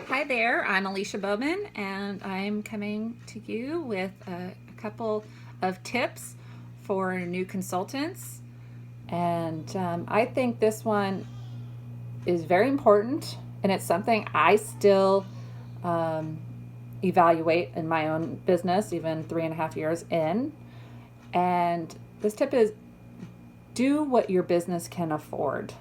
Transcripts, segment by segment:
Hi there, I'm Alicia Bowman, and I'm coming to you with a couple of tips for new consultants. And I think this one is very important, and it's something I still um, evaluate in my own business, even 3.5 years in. And this tip is do what your business can afford.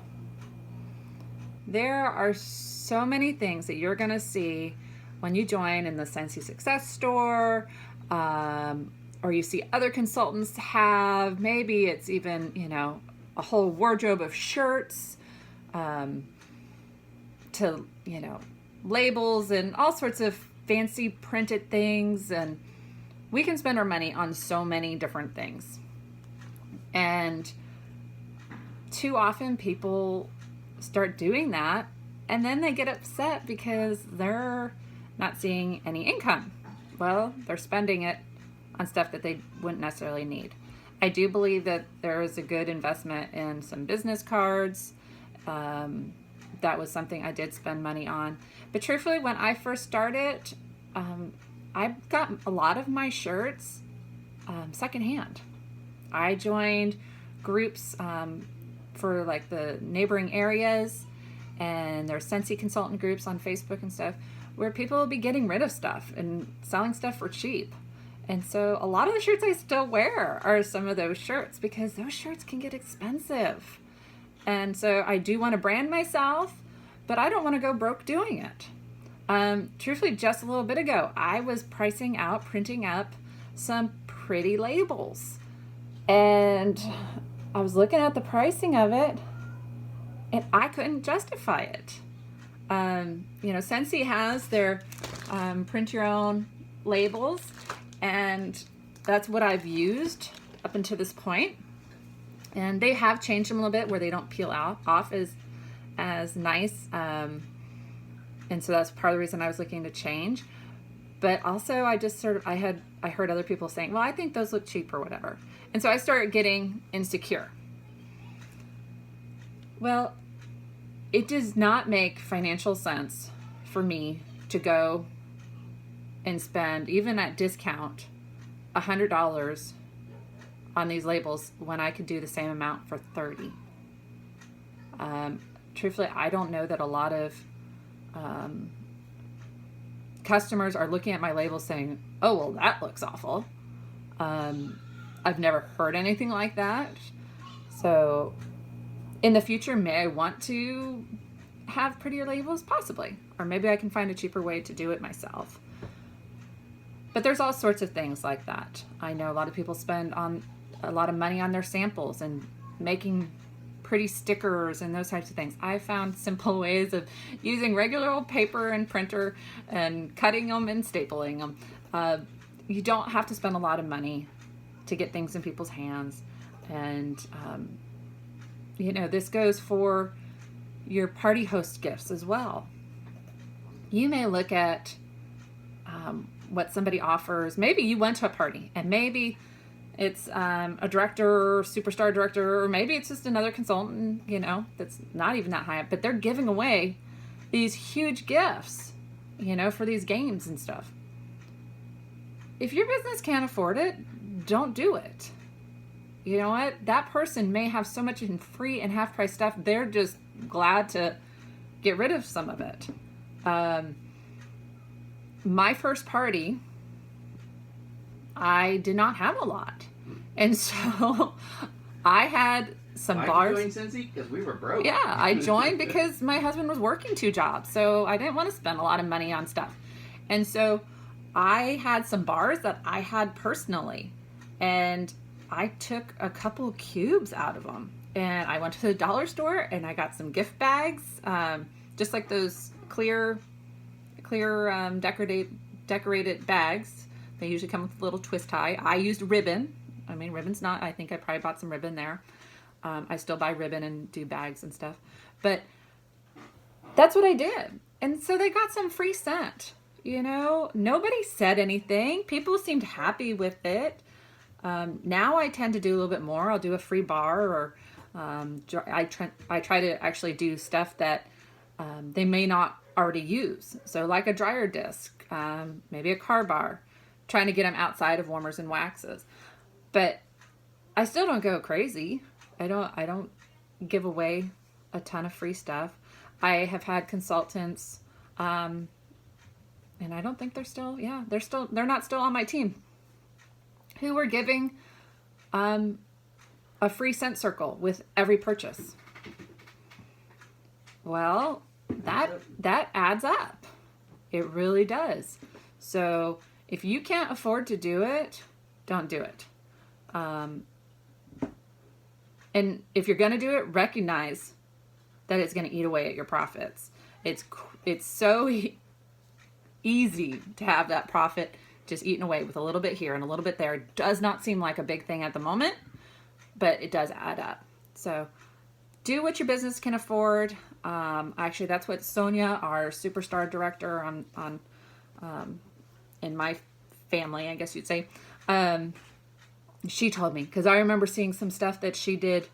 There are so many things that you're going to see when you join in the Scentsy Success Store, um, or you see other consultants have. Maybe it's even, a whole wardrobe of shirts, um, to, labels and all sorts of fancy printed things. And we can spend our money on so many different things. And too often people start doing that and then they get upset because they're not seeing any income. Well, they're spending it on stuff that they wouldn't necessarily need. I do believe that there is a good investment in some business cards. Um, that was something I did spend money on. But truthfully, when I first started, I got a lot of my shirts secondhand. I joined groups for like the neighboring areas, and there's Scentsy consultant groups on Facebook and stuff where people will be getting rid of stuff and selling stuff for cheap. And so a lot of the shirts I still wear are some of those shirts because those shirts can get expensive. And so I do want to brand myself, but I don't want to go broke doing it. Truthfully, just a little bit ago, I was pricing out, printing up some pretty labels. And I was looking at the pricing of it and I couldn't justify it. Scentsy has their print your own labels, and that's what I've used up until this point. And they have changed them a little bit where they don't peel off as nice. And so that's part of the reason I was looking to change. But also I heard other people saying, well, I think those look cheap or whatever. And so I started getting insecure. Well, it does not make financial sense for me to go and spend, even at discount, $100 on these labels when I could do the same amount for 30. Truthfully, I don't know that a lot of customers are looking at my labels saying, oh, well, that looks awful. I've never heard anything like that. So in the future, may I want to have prettier labels? Possibly. Or maybe I can find a cheaper way to do it myself. But there's all sorts of things like that. I know a lot of people spend on a lot of money on their samples and making pretty stickers and those types of things. I found simple ways of using regular old paper and printer and cutting them and stapling them. You don't have to spend a lot of money to get things in people's hands. And, this goes for your party host gifts as well. You may look at what somebody offers. Maybe you went to a party and maybe it's a director, superstar director, or maybe it's just another consultant, that's not even that high up, but they're giving away these huge gifts, for these games and stuff. If your business can't afford it, don't do it. You know what? That person may have so much in free and half price stuff, they're just glad to get rid of some of it. My first party, I did not have a lot. And so I had some Why bars. Why'd you join Scentsy? Because we were broke. Yeah, I joined because my husband was working 2 jobs. So I didn't want to spend a lot of money on stuff. And so I had some bars that I had personally. And I took a couple of cubes out of them. And I went to the dollar store and I got some gift bags, just like those clear decorated bags. They usually come with a little twist tie. I used ribbon. I mean, ribbon's not, I think I probably bought some ribbon there. I still buy ribbon and do bags and stuff. But that's what I did. And so they got some free scent. Nobody said anything. People seemed happy with it. Now I tend to do a little bit more. I'll do a free bar, or I try to actually do stuff that they may not already use. So like a dryer disc, maybe a car bar, trying to get them outside of warmers and waxes. But I still don't go crazy. I don't give away a ton of free stuff. I have had consultants, and I don't think they're not still on my team, who were giving a free scent circle with every purchase. Well, that adds up. It really does. So if you can't afford to do it, don't do it. And if you're going to do it, recognize that it's going to eat away at your profits. It's so easy to have that profit just eaten away with a little bit here and a little bit there. It does not seem like a big thing at the moment, but it does add up. So do what your business can afford. Actually, that's what Sonia, our superstar director on in my family, I guess you'd say, she told me, because I remember seeing some stuff that she did.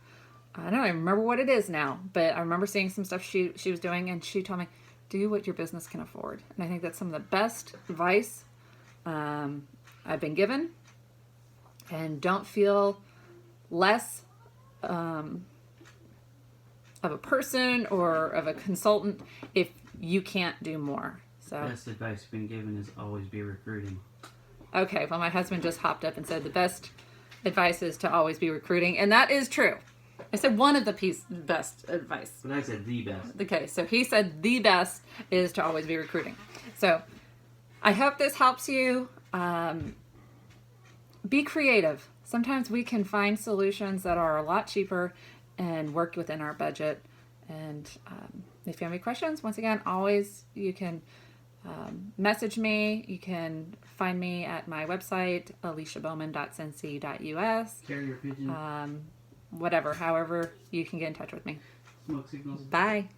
I don't even remember what it is now, but I remember seeing some stuff she was doing, and she told me, do what your business can afford. And I think that's some of the best advice I've been given. And don't feel less of a person or of a consultant if you can't do more. So best advice been given is always be recruiting. Okay, well, my husband just hopped up and said the best advice is to always be recruiting, and that is true. I said one of the best advice. But I said the best. Okay, so he said the best is to always be recruiting. So I hope this helps you. Be creative. Sometimes we can find solutions that are a lot cheaper and work within our budget. And if you have any questions, once again, always you can message me. You can find me at my website, aliciabowman.scentsy.us. Carrier pigeon. Whatever, however you can get in touch with me. Smoke signals. Bye.